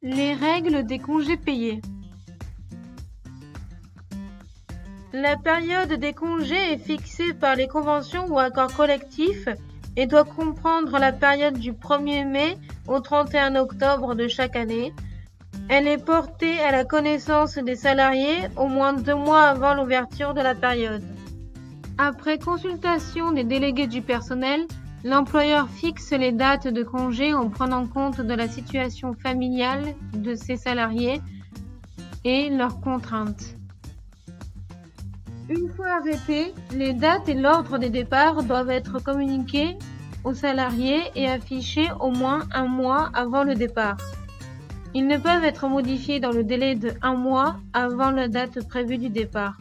Les règles des congés payés. La période des congés est fixée par les conventions ou accords collectifs et doit comprendre la période du 1er mai au 31 octobre de chaque année. Elle est portée à la connaissance des salariés au moins 2 mois avant l'ouverture de la période. Après consultation des délégués du personnel, l'employeur fixe les dates de congé en prenant compte de la situation familiale de ses salariés et leurs contraintes. Une fois arrêtées, les dates et l'ordre des départs doivent être communiqués aux salariés et affichés au moins 1 mois avant le départ. Ils ne peuvent être modifiés dans le délai de 1 mois avant la date prévue du départ.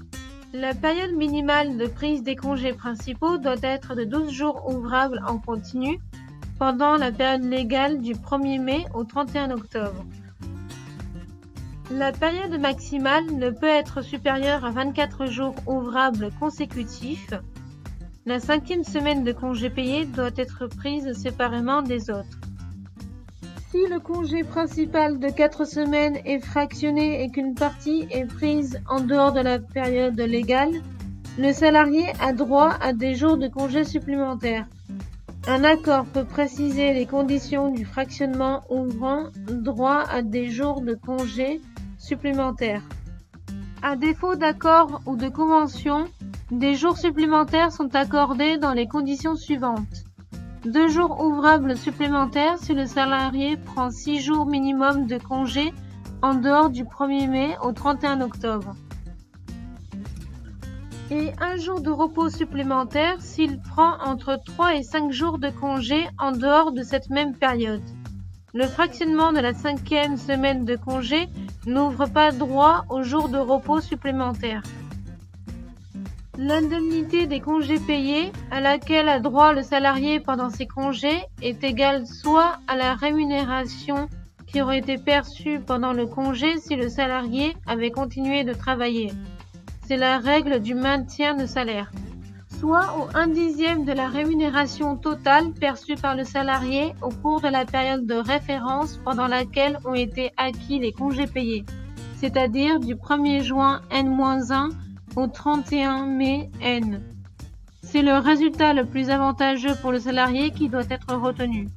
La période minimale de prise des congés principaux doit être de 12 jours ouvrables en continu pendant la période légale du 1er mai au 31 octobre. La période maximale ne peut être supérieure à 24 jours ouvrables consécutifs. La 5e semaine de congé payé doit être prise séparément des autres. Si le congé principal de 4 semaines est fractionné et qu'une partie est prise en dehors de la période légale, le salarié a droit à des jours de congé supplémentaires. Un accord peut préciser les conditions du fractionnement ouvrant droit à des jours de congé supplémentaires. À défaut d'accord ou de convention, des jours supplémentaires sont accordés dans les conditions suivantes. 2 jours ouvrables supplémentaires si le salarié prend 6 jours minimum de congé en dehors du 1er mai au 31 octobre. Et 1 jour de repos supplémentaire s'il prend entre 3 et 5 jours de congé en dehors de cette même période. Le fractionnement de la 5e semaine de congé n'ouvre pas droit aux jours de repos supplémentaires. L'indemnité des congés payés à laquelle a droit le salarié pendant ses congés est égale soit à la rémunération qui aurait été perçue pendant le congé si le salarié avait continué de travailler. C'est la règle du maintien de salaire. Soit au 1/10 de la rémunération totale perçue par le salarié au cours de la période de référence pendant laquelle ont été acquis les congés payés, c'est-à-dire du 1er juin N-1 au 31 mai N. C'est le résultat le plus avantageux pour le salarié qui doit être retenu.